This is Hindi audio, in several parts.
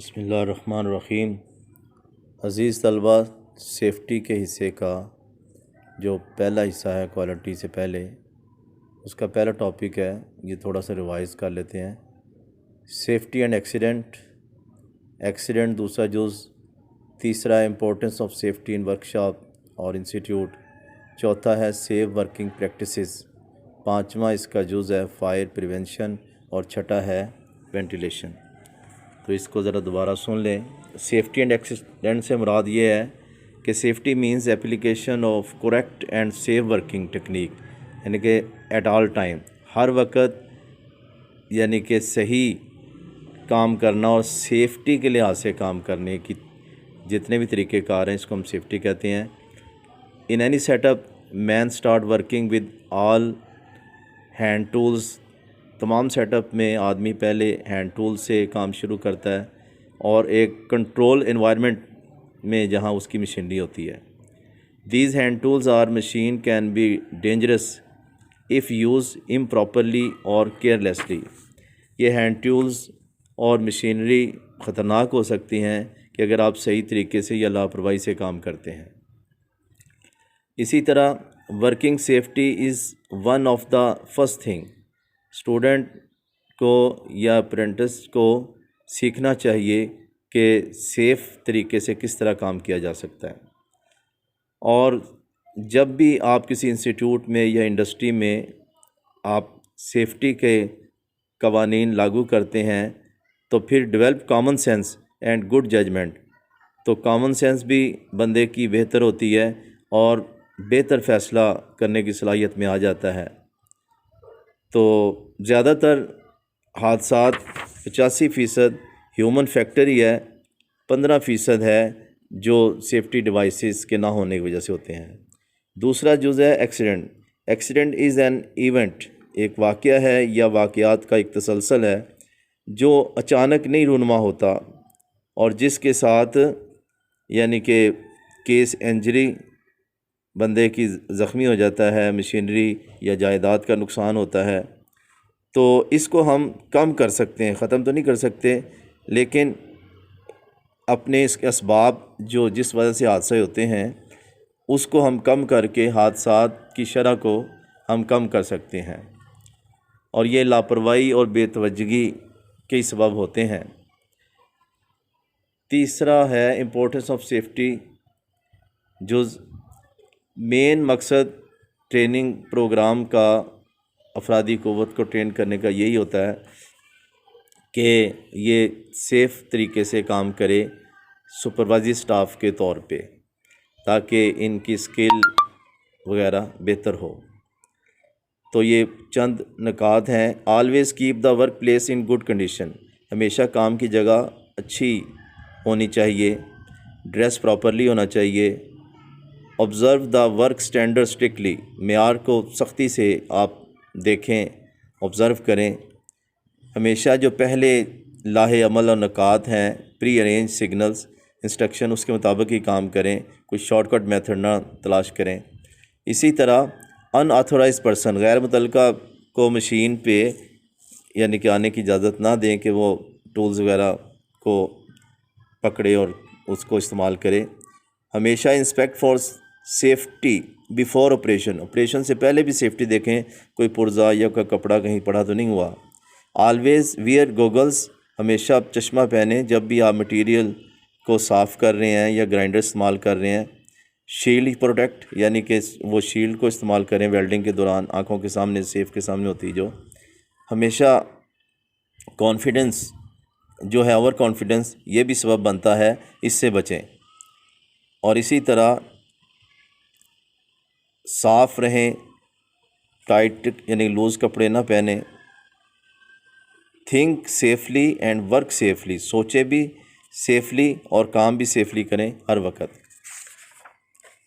बिस्मिल्लाहिर्रहमानिर्रहीम। अज़ीज़ तलबा, सेफ़्टी के हिस्से का जो पहला हिस्सा है क्वालिटी से पहले, उसका पहला टॉपिक है, ये थोड़ा सा रिवाइज़ कर लेते हैं। सेफ़्टी एंड एक्सीडेंट दूसरा जुज़, तीसरा importance of safety in workshop और इंस्टीट्यूट, चौथा है सेफ वर्किंग प्रैक्टिसेस, पाँचवा इसका जुज़ है फायर प्रिवेंशन और छठा है वेंटिलेशन। तो इसको ज़रा दोबारा सुन लें। सेफ़्टी एंड एक्सीडेंट से मुराद ये है कि safety means application of correct and safe working technique, यानी कि एट ऑल टाइम, हर वक्त यानी कि सही काम करना और सेफ़्टी के लिहाज से काम करने की जितने भी तरीक़ेकार हैं, इसको हम सेफ़्टी कहते हैं। In any setup man start working with all hand tools, तमाम सेटअप में आदमी पहले हैंड टूल से काम शुरू करता है और एक कंट्रोल एनवायरनमेंट में जहां उसकी मशीनरी होती है। These hand tools are machine can be dangerous if use improperly और केयरलेसली। ये हैंड टूल्स और मशीनरी ख़तरनाक हो सकती हैं कि अगर आप सही तरीके से या लापरवाही से काम करते हैं। इसी तरह working safety is one of the first thing, student को या अप्रेंटिस को सीखना चाहिए कि सेफ़ तरीके से किस तरह काम किया जा सकता है। और जब भी आप किसी इंस्टीट्यूट में या इंडस्ट्री में आप सेफ्टी के कवानीन लागू करते हैं तो फिर develop common sense and good judgement, तो कॉमन सेंस भी बंदे की बेहतर होती है और बेहतर फ़ैसला करने की सलाहियत में आ जाता है। तो ज़्यादातर हादसात 85% ह्यूमन फैक्टर ही है, 15% है जो सेफ्टी डिवाइसेस के ना होने की वजह से होते हैं। दूसरा जुज़ है accident. Accident is an event, एक वाक़या है या वाक़यात का एक तसलसल है जो अचानक नहीं रूनुमा होता और जिसके साथ यानी कि केस इंजरी, बंदे की ज़ख्मी हो जाता है, मशीनरी या जायदाद का नुकसान होता है। तो इसको हम कम कर सकते हैं, ख़त्म तो नहीं कर सकते, लेकिन अपने इसके असबाब जो जिस वजह से हादसे होते हैं उसको हम कम करके हादसात की शरह को हम कम कर सकते हैं। और ये लापरवाही और बेतवज्जगी के सबब होते हैं। तीसरा है इम्पोर्टेंस ऑफ सेफ्टी जुज़, मेन मकसद ट्रेनिंग प्रोग्राम का अफरादी क़ुव्वत को ट्रेन करने का यही होता है कि ये सेफ़ तरीके से काम करे सुपरवाइजरी स्टाफ के तौर पे, ताकि इनकी स्किल वगैरह बेहतर हो। तो ये चंद नुकात हैं। Always keep the work place in good condition, हमेशा काम की जगह अच्छी होनी चाहिए, ड्रेस प्रॉपरली होना चाहिए। Observe the work standard strictly, मेयार को सख्ती से आप देखें, ऑब्ज़र्व करें। हमेशा जो पहले लाहे अमल और नुकात हैं, प्री अरेंज सिग्नल्स इंस्ट्रक्शन, उसके मुताबिक ही काम करें, कोई शॉर्टकट मेथड ना तलाश करें। इसी तरह अनऑथोराइज पर्सन, गैर मुतल्लका को मशीन पे यानी कि आने की इजाज़त ना दें कि वो टूल्स वगैरह को पकड़े और उसको इस्तेमाल करे। हमेशा inspect for safety before operation, operation से पहले भी सेफ्टी देखें, कोई पुर्जा या कोई कपड़ा कहीं पड़ा तो नहीं हुआ। ऑलवेज़ वियर गॉगल्स, हमेशा आप चश्मा पहने जब भी आप मटेरियल को साफ़ कर रहे हैं या ग्राइंडर इस्तेमाल कर रहे हैं। शील्ड प्रोटेक्ट, यानी कि वो शील्ड को इस्तेमाल करें वेल्डिंग के दौरान, आँखों के सामने, सेफ के सामने होती जो। हमेशा कॉन्फिडेंस जो है, ओवर कॉन्फिडेंस, ये भी सबब बनता है, इससे बचें। और इसी तरह साफ़ रहें, टाइट यानी लूज़ कपड़े ना पहने। Think safely and work safely, सोचे भी सेफली और काम भी सेफली करें हर वक्त।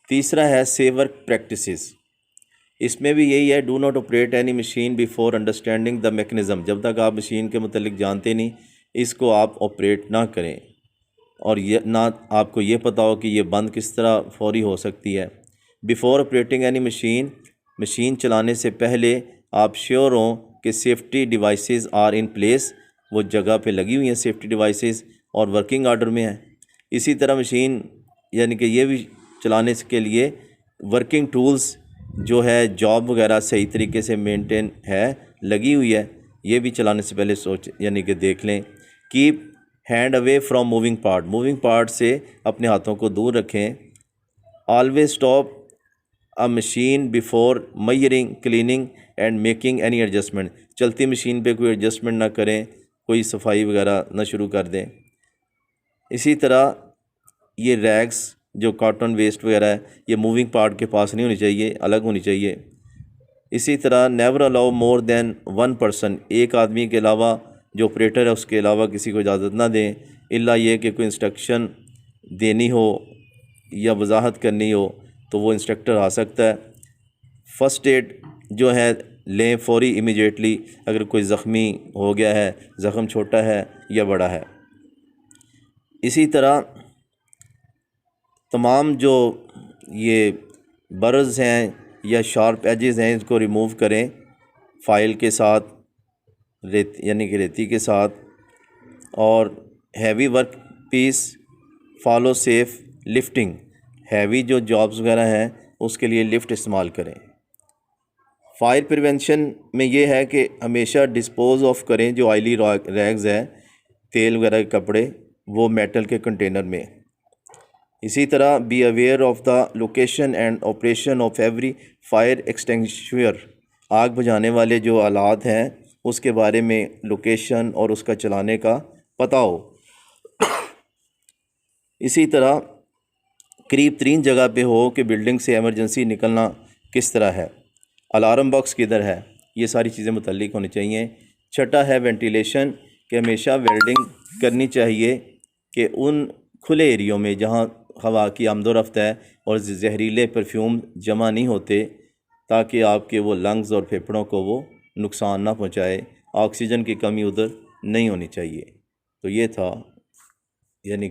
तीसरा है सेफ वर्क प्रैक्टिसेस, इसमें भी यही है, do not operate any machine before understanding the mechanism, जब तक आप मशीन के मुतालिक जानते नहीं इसको आप ऑपरेट ना करें और ये ना आपको ये पता हो कि ये बंद किस तरह फौरी हो सकती है। Before operating any machine, machine चलाने से पहले आप श्योर हों कि safety devices are in place, वो जगह पे लगी हुई हैं सेफ्टी डिवाइसेस, और वर्किंग आर्डर में है। इसी तरह मशीन यानी कि ये भी चलाने के लिए वर्किंग टूल्स जो है, जॉब वगैरह सही तरीके से मेंटेन है, लगी हुई है, ये भी चलाने से पहले सोच यानी कि देख लें। Keep hand away from moving part से अपने हाथों को दूर रखें। Always stop a machine before measuring, cleaning and making any adjustment. चलती मशीन पे कोई एडजस्टमेंट ना करें, कोई सफाई वगैरह ना शुरू कर दें। इसी तरह ये रैग्स जो कॉटन वेस्ट वगैरह है, ये मूविंग पार्ट के पास नहीं होनी चाहिए, अलग होनी चाहिए। इसी तरह never allow more than one person, एक आदमी के अलावा जो ऑपरेटर है उसके अलावा किसी को इजाज़त ना दें, इल्ला ये कि कोई इंस्ट्रक्शन देनी हो या वजाहत करनी हो तो वो इंस्ट्रक्टर आ सकता है। फ़र्स्ट एड जो है लें फौरी, इमीडिएटली, अगर कोई ज़ख्मी हो गया है, ज़ख़म छोटा है या बड़ा है। इसी तरह तमाम जो ये बर्स हैं या शार्प एजेस हैं, इसको रिमूव करें फाइल के साथ, यानी कि रेती के साथ। और heavy work piece follow safe lifting, heavy जो जॉब्स वगैरह हैं उसके लिए लिफ्ट इस्तेमाल करें। फायर प्रिवेंशन में ये है कि हमेशा डिस्पोज ऑफ करें जो ऑयली रैग्स है, तेल वगैरह के कपड़े, वो मेटल के कंटेनर में। इसी तरह be aware of the location and operation of every fire extinguisher, आग बुझाने वाले जो आलात हैं उसके बारे में लोकेशन और उसका चलाने का पता हो। इसी तरह करीब तरीन जगह पे हो कि बिल्डिंग से एमरजेंसी निकलना किस तरह है, अलार्म बॉक्स किधर है, ये सारी चीज़ें मुतल्लिक होनी चाहिए। छठा है वेंटिलेशन, कि हमेशा वेल्डिंग करनी चाहिए कि उन खुले एरियो में जहाँ हवा की आमदोरफ्त है और जहरीले परफ्यूम जमा नहीं होते, ताकि आपके वो लंग्स और फेफड़ों को वो नुकसान ना पहुँचाए, ऑक्सीजन की कमी उधर नहीं होनी चाहिए। तो ये था यानी